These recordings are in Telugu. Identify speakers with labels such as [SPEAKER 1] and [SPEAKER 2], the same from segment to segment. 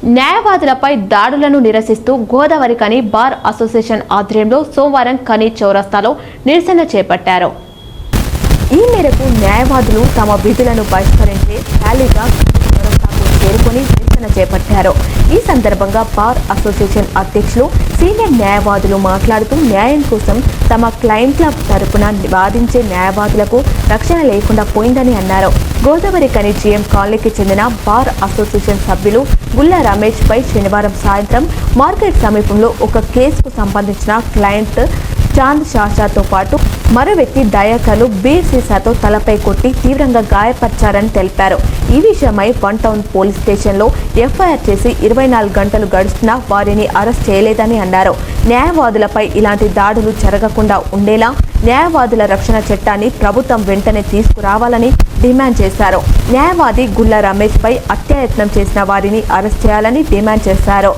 [SPEAKER 1] న్యాయవాదులపై దాడులను నిరసిస్తూ గోదావరి కని బార్ అసోసియేషన్ ఆధ్వర్యంలో సోమవారం కని చౌరస్తాలో నిరసన చేపట్టారు. ఈ మేరకు న్యాయవాదులు తమ విధులను బహిష్కరించే ర్యాలీగా చౌరస్తాకు చేరుకుని నిరసన చేపట్టారు. ఈ సందర్భంగా బార్ అసోసియేషన్ అధ్యక్షులు సీనియర్ న్యాయవాదులు మాట్లాడుతూ న్యాయం కోసం తమ క్లయింట్ల తరపున వాదించే న్యాయవాదులకు రక్షణ లేకుండా పోయిందని అన్నారు. గోదావరి కని జీఎం కాలనీకి చెందిన బార్ అసోసియేషన్ సభ్యులు గుల్ల రమేష్ పై శనివారం సాయంత్రం మార్కెట్ సమీపంలో ఒక కేసుకు సంబంధించిన క్లయింట్ చాంద్ షాషాతో పాటు మరో వ్యక్తి దయాకర్లు బీర్ సీసాతో తలపై కొట్టి తీవ్రంగా గాయపరిచారని తెలిపారు. ఈ విషయమై వన్ టౌన్ పోలీస్ స్టేషన్లో ఎఫ్ఐఆర్ చేసి 24 గంటలు గడుస్తున్నా వారిని అరెస్ట్ చేయలేదని అన్నారు. న్యాయవాదులపై ఇలాంటి దాడులు జరగకుండా ఉండేలా న్యాయవాదుల రక్షణ చట్టాన్ని ప్రభుత్వం వెంటనే తీసుకురావాలని డిమాండ్ చేశారు. న్యాయవాది గుల్ల రమేష్ పై అత్యాయత్నం చేసిన వారిని అరెస్ట్ చేయాలని డిమాండ్ చేశారు.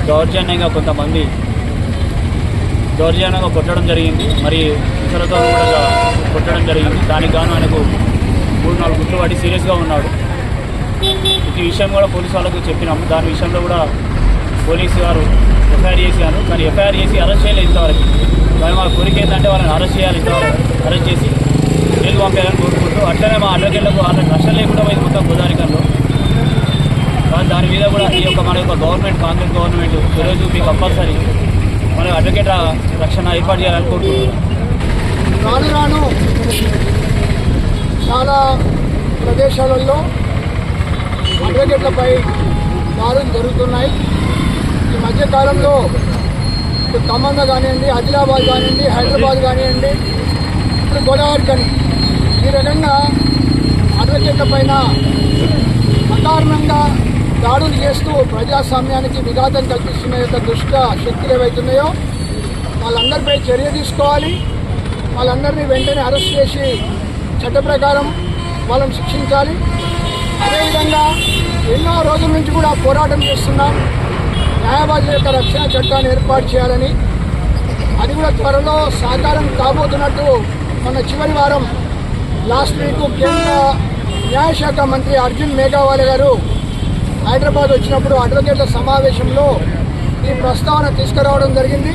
[SPEAKER 2] దౌర్జన్యంగా కొట్టడం జరిగింది, మరి ఇతరులతో కూడా కొట్టడం జరిగింది. దానికి గాను ఆయనకు 3-4 గుట్లు పడి సీరియస్గా ఉన్నాడు. ఈ విషయం కూడా పోలీసు వాళ్ళకు చెప్పినాము. దాని విషయంలో కూడా పోలీసు వారు ఎఫ్ఐఆర్ చేశారు, కానీ ఎఫ్ఐఆర్ చేసి అరెస్ట్ చేయలేదు ఇంతవరకు. కానీ మా కోరిక ఏంటంటే వాళ్ళని అరెస్ట్ చేయాలి, ఇంతవరకు అరెస్ట్ చేసి జైలు పంపేయాలని కోరుకుంటూ అట్లనే మా అడ్వకేట్లకు వాళ్ళకి నష్టం లేకుండా పోయింది మొత్తం గోదావరికంలో. దాని మీద కూడా ఈ యొక్క మన యొక్క గవర్నమెంట్, కాంగ్రెస్ గవర్నమెంట్ చొరవ చూపి కంపల్సరీ మన అడ్వకేట్ రక్షణ ఏర్పాటు చేయాలనుకుంటున్నాను.
[SPEAKER 3] రాను రాను చాలా ప్రదేశాలలో అడ్వకేట్లపై దాడులు జరుగుతున్నాయి. ఈ మధ్యకాలంలో ఖమ్మంలో కానివ్వండి, ఆదిలాబాద్ కానివ్వండి, హైదరాబాద్ కానివ్వండి, ఇప్పుడు గోదావరి కానీ ఈ రకంగా అడ్వకేట్ల పైన అకారణంగా దాడులు చేస్తూ ప్రజాస్వామ్యానికి విఘాతం కల్పిస్తున్న యొక్క దుష్ట శక్తులు ఏవైతున్నాయో వాళ్ళందరిపై చర్య తీసుకోవాలి. వాళ్ళందరినీ వెంటనే అరెస్ట్ చేసి చట్ట ప్రకారం వాళ్ళని శిక్షించాలి. అదేవిధంగా ఎన్నో రోజుల నుంచి కూడా పోరాటం చేస్తున్నాం న్యాయవాదుల యొక్క రక్షణ చట్టాన్ని ఏర్పాటు చేయాలని. అది కూడా త్వరలో సాకారం కాబోతున్నట్టు మొన్న చివరి వారం లాస్ట్ వీక్ కేంద్ర న్యాయశాఖ మంత్రి అర్జున్ మేఘవాల్ గారు హైదరాబాద్ వచ్చినప్పుడు అడ్వకేట్ల సమావేశంలో ఈ ప్రస్తావన తీసుకురావడం జరిగింది.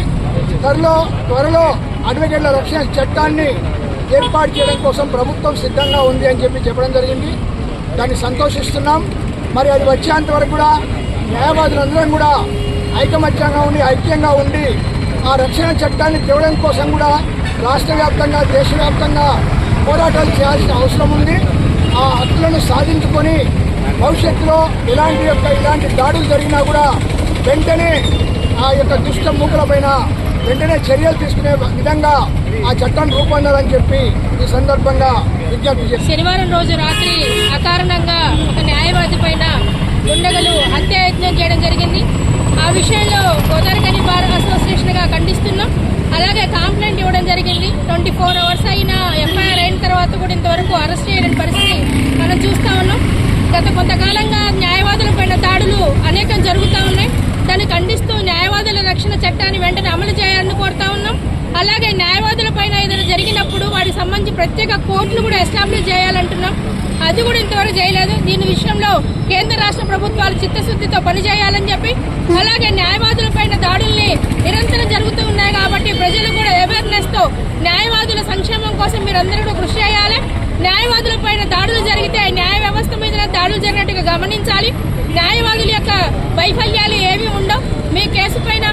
[SPEAKER 3] త్వరలో అడ్వకేట్ల రక్షణ చట్టాన్ని ఏర్పాటు చేయడం కోసం ప్రభుత్వం సిద్ధంగా ఉంది అని చెప్పడం జరిగింది. దాన్ని సంతోషిస్తున్నాం. మరి అది వచ్చేంత వరకు కూడా న్యాయవాదులందరం కూడా ఐక్యంగా ఉండి ఆ రక్షణ చట్టాన్ని తేవడం కోసం కూడా రాష్ట్ర వ్యాప్తంగా, దేశవ్యాప్తంగా పోరాటాలు చేయాల్సిన అవసరం ఉంది. ఆ హక్కులను సాధించుకొని భవిష్యత్తులో ఇలాంటి దాడులు జరిగినా కూడా వెంటనే ఆ యొక్క దుష్ట మూకలపైన వెంటనే చర్యలు తీసుకునే విధంగా ఆ చట్టాన్ని రూపొందాలని చెప్పి ఈ సందర్భంగా విజ్ఞప్తి చేశారు.
[SPEAKER 4] శనివారం రోజు రాత్రి అకారణంగా ఒక న్యాయవాది పైన దుండగులు హత్యాయత్నం చేయడం జరిగింది. ఆ విషయంలో గోదావరి కని బార్ అసోసియేషన్గా ఖండిస్తున్నాం. అలాగే కంప్లైంట్ ఇవ్వడం జరిగింది. 24 అవర్స్ అయినా ఎఫ్ఐఆర్ అయిన తర్వాత కూడా ఇంతవరకు అరెస్ట్ చేయలేని పరిస్థితి మనం చూస్తూ ఉన్నాం. గత కొంతకాలంగా న్యాయవాదుల పైన దాడులు అనేకం జరుగుతూ ఉన్నాయి. దాన్ని ఖండిస్తూ న్యాయవాదుల రక్షణ చట్టాన్ని వెంటనే అమలు చేయాలని కోరుతా ఉన్నాం. అలాగే న్యాయవాదుల పైన ఏదైనా జరిగినప్పుడు వాటికి సంబంధించి ప్రత్యేక కోర్టులు కూడా ఎస్టాబ్లిష్ చేయాలంటున్నాం. అది కూడా ఇంతవరకు చేయలేదు. దీని విషయంలో కేంద్ర రాష్ట్ర ప్రభుత్వాలు చిత్తశుద్ధితో పనిచేయాలని చెప్పి, అలాగే న్యాయవాదుల పైన దాడుల్ని నిరంతరం జరుగుతూ ఉన్నాయి కాబట్టి ప్రజలు కూడా అవేర్నెస్ తో న్యాయవాదుల సంక్షేమం కోసం మీరందరూ కూడా కృషి చేయాలి. న్యాయవాదుల పైన దాడులు జరిగితే న్యాయ వ్యవస్థ మీద దాడులు జరిగినట్టుగా గమనించాలి. న్యాయవాదుల యొక్క వైఫల్యాలు ఏమీ ఉండవు. మీ కేసు పైన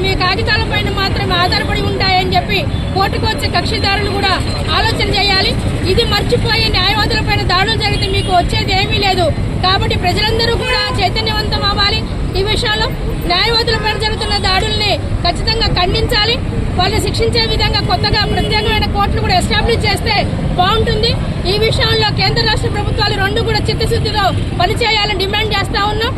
[SPEAKER 4] మీ కాగితాల పైన మాత్రమే ఆధారపడి ఉంటాయని చెప్పి కోర్టుకు వచ్చే కక్షిదారులు కూడా ఆలోచన చేయాలి. ఇది మర్చిపోయి న్యాయవాదుల పైన దాడులు జరిగితే మీకు వచ్చేది ఏమీ లేదు. కాబట్టి ప్రజలందరూ కూడా చైతన్యవంతం అవ్వాలి. ఈ విషయంలో న్యాయవాదుల పైన జరుగుతున్న దాడుల్ని ఖచ్చితంగా ఖండించాలి. వాళ్ళని శిక్షించే విధంగా కొత్తగా ప్రత్యేకమైన కోర్టులు కూడా ఎస్టాబ్లిష్ చేస్తే బాగుంటుంది. ఈ విషయంలో కేంద్ర రాష్ట్ర ప్రభుత్వాలు రెండు కూడా చిత్తశుద్ధితో పనిచేయాలని డిమాండ్ చేస్తా ఉన్నాం.